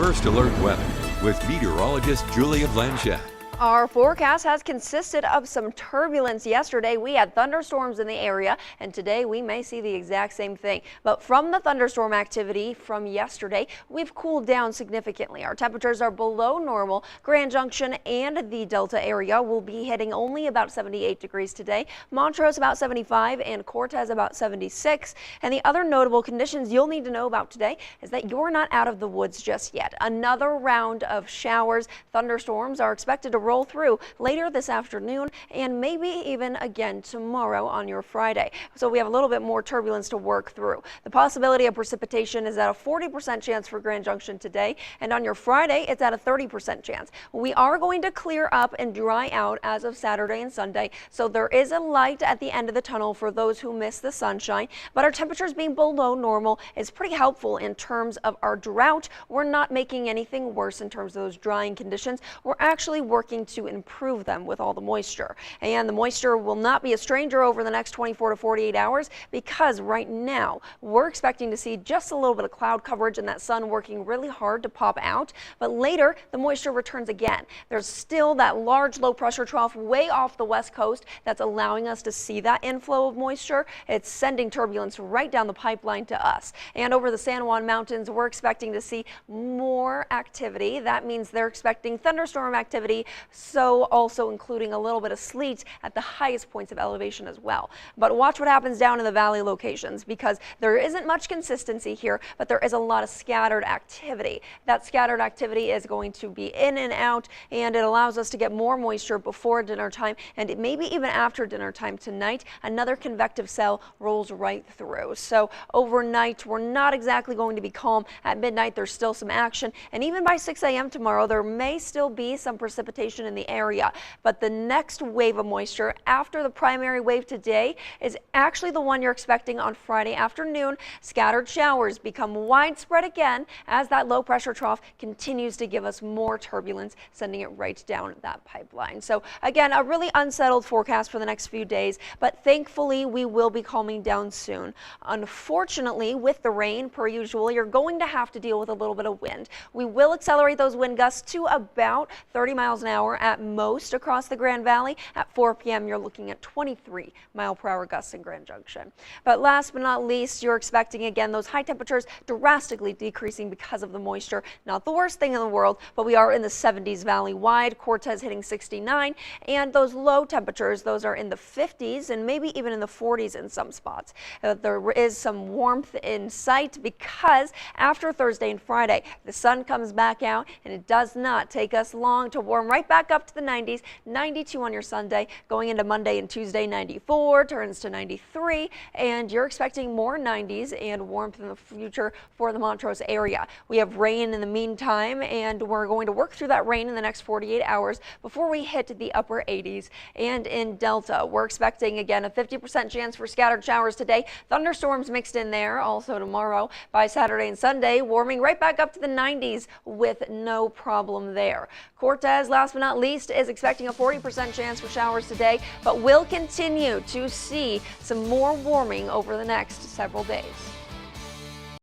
First Alert Weather with meteorologist Julia Blanchett. Our forecast has consisted of some turbulence. Yesterday we had thunderstorms in the area, and today we may see the exact same thing. But from the thunderstorm activity from yesterday, we've cooled down significantly. Our temperatures are below normal. Grand Junction and the Delta area will be hitting only about 78 degrees today. Montrose about 75 and Cortez about 76. And the other notable conditions you'll need to know about today is that you're not out of the woods just yet. Another round of showers, thunderstorms are expected to roll through later this afternoon and maybe even again tomorrow on your Friday. So we have a little bit more turbulence to work through. The possibility of precipitation is at a 40% chance for Grand Junction today, and on your Friday it's at a 30% chance. We are going to clear up and dry out as of Saturday and Sunday, so there is a light at the end of the tunnel for those who miss the sunshine, but our temperatures being below normal is pretty helpful in terms of our drought. We're not making anything worse in terms of those drying conditions. We're actually working to improve them with all the moisture, and the moisture will not be a stranger over the next 24 to 48 hours because right now we're expecting to see just a little bit of cloud coverage and that sun working really hard to pop out, but later the moisture returns again. There's still that large low pressure trough way off the west coast that's allowing us to see that inflow of moisture. It's sending turbulence right down the pipeline to us, and over the San Juan Mountains we're expecting to see more activity. That means they're expecting thunderstorm activity, so also including a little bit of sleet at the highest points of elevation as well. But watch what happens down in the valley locations, because there isn't much consistency here, but there is a lot of scattered activity. That scattered activity is going to be in and out, and it allows us to get more moisture before dinner time, and maybe even after dinner time tonight. Another convective cell rolls right through. So overnight we're not exactly going to be calm. At midnight there's still some action, and even by 6 a.m. tomorrow there may still be some precipitation in the area, but the next wave of moisture after the primary wave today is actually the one you're expecting on Friday afternoon. Scattered showers become widespread again as that low pressure trough continues to give us more turbulence, sending it right down that pipeline. So again, a really unsettled forecast for the next few days, but thankfully we will be calming down soon. Unfortunately, with the rain, per usual, you're going to have to deal with a little bit of wind. We will accelerate those wind gusts to about 30 miles an hour at most across the Grand Valley. At 4 p.m. you're looking at 23 mile-per-hour gusts in Grand Junction. But last but not least, you're expecting again those high temperatures drastically decreasing because of the moisture. Not the worst thing in the world, but we are in the 70s valley-wide. Cortez hitting 69, and those low temperatures, those are in the 50s and maybe even in the 40s in some spots. There is some warmth in sight because after Thursday and Friday the sun comes back out, and it does not take us long to warm right back up to the 90s. 92 on your Sunday, going into Monday and Tuesday. 94 turns to 93, and you're expecting more 90s and warmth in the future for the Montrose area. We have rain in the meantime, and we're going to work through that rain in the next 48 hours before we hit the upper 80s. And in Delta, we're expecting again a 50% chance for scattered showers today. Thunderstorms mixed in there also tomorrow. By Saturday and Sunday, warming right back up to the 90s with no problem there. Cortez, last but not least, is expecting a 40% chance for showers today, but we'll continue to see some more warming over the next several days.